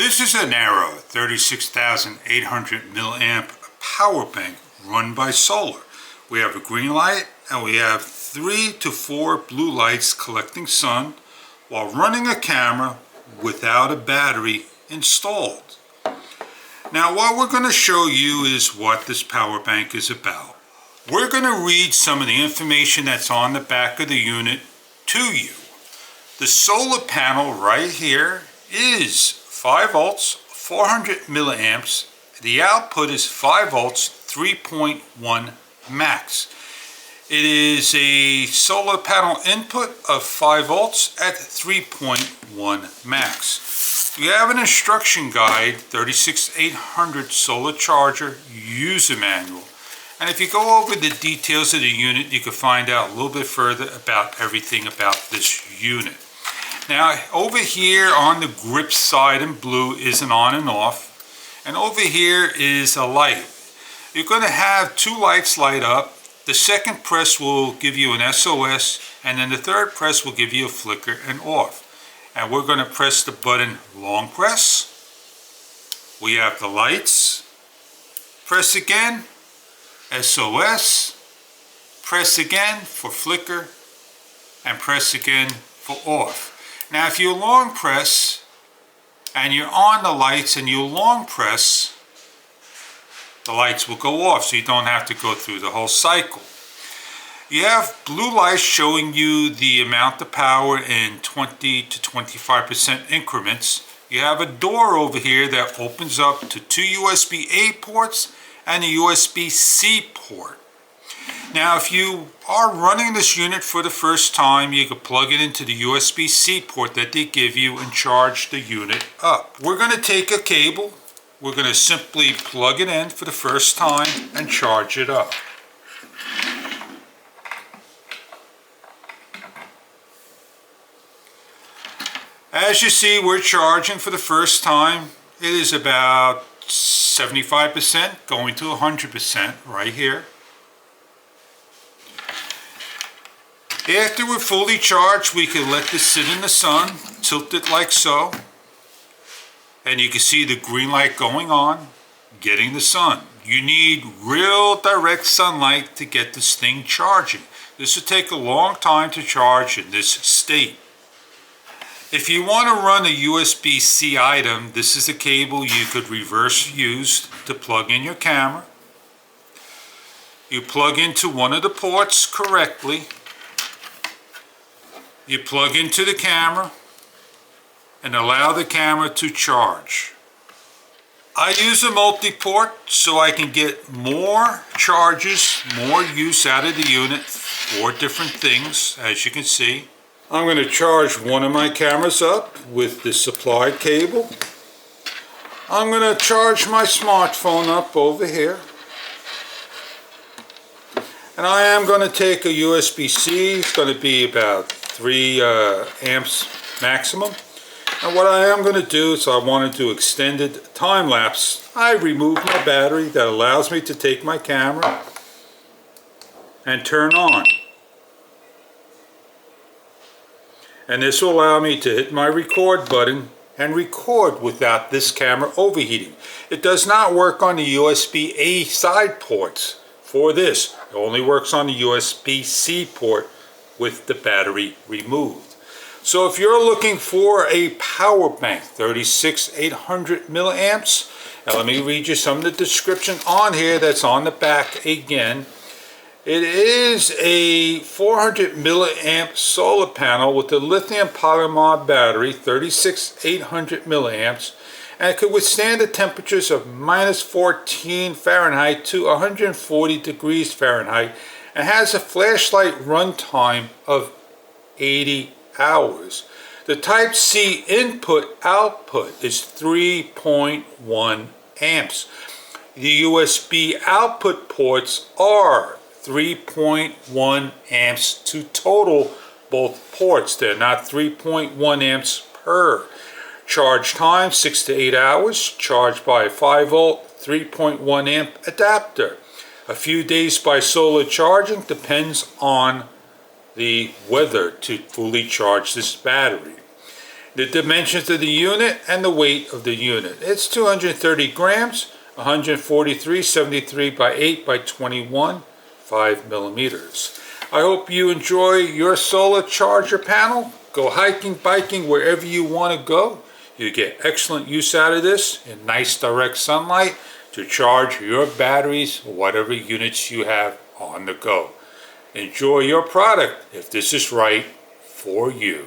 This is an Annero 36,800 milliamp power bank run by solar. We have a green light and we have 3 to 4 blue lights collecting sun while running a camera without a battery installed. Now what we're going to show you is what this power bank is about. We're going to read some of the information that's on the back of the unit to you. The solar panel right here is 5 volts, 400 milliamps. The output is 5 volts, 3.1 max. It is a solar panel input of 5 volts at 3.1 max. You have an instruction guide, 36800 solar charger user manual. And if you go over the details of the unit, you can find out a little bit further about everything about this unit. Now over here on the grip side in blue is an on and off, and over here is a light. You're going to have 2 lights light up. The second press will give you an SOS, and then the third press will give you a flicker and off. And we're going to press the button long press. We have the lights. Press again, SOS. Press again for flicker, and press again for off. Now if you long press and you're on the lights and you long press, the lights will go off, so you don't have to go through the whole cycle. You have blue lights showing you the amount of power in 20 to 25% increments. You have a door over here that opens up to 2 USB-A ports and a USB-C port. Now if you are running this unit for the first time, you can plug it into the USB-C port that they give you and charge the unit up. We're going to take a cable, we're going to simply plug it in for the first time and charge it up. As you see, we're charging for the first time. It is about 75% going to 100% right here. After we're fully charged, we can let this sit in the sun, tilt it like so, and you can see the green light going on, getting the sun. You need real direct sunlight to get this thing charging. This will take a long time to charge in this state. If you want to run a USB-C item, this is a cable you could reverse use to plug in your camera. You plug into one of the ports correctly. You plug into the camera and allow the camera to charge. I use a multi-port so I can get more charges, more use out of the unit for different things, as you can see. I'm going to charge one of my cameras up with the supplied cable. I'm going to charge my smartphone up over here. And I am going to take a USB-C. It's going to be about 3 amps maximum. And what I am going to do is I want to do extended time lapse. I remove my battery that allows me to take my camera and turn on. And this will allow me to hit my record button and record without this camera overheating. It does not work on the USB-A side ports for this. It only works on the USB-C port with the battery removed. So if you're looking for a power bank, 36,800 milliamps, now let me read you some of the description on here that's on the back again. It is a 400 milliamp solar panel with a lithium polymer battery, 36,800 milliamps, and it could withstand the temperatures of -14 Fahrenheit to 140 degrees Fahrenheit, and has a flashlight runtime of 80 hours. The Type-C input-output is 3.1 amps. The USB output ports are 3.1 amps to total both ports. They're not 3.1 amps per. Charge time 6 to 8 hours. Charged by a 5 volt 3.1 amp adapter. A few days by solar charging, depends on the weather to fully charge this battery. the dimensions of the unit and the weight of the unit. It's 230 grams, 143.73 by 8 by 21, 5 millimeters. I hope you enjoy your solar charger panel. Go hiking, biking, wherever you want to go. You get excellent use out of this in nice direct sunlight to charge your batteries or whatever units you have on the go. Enjoy your product if this is right for you.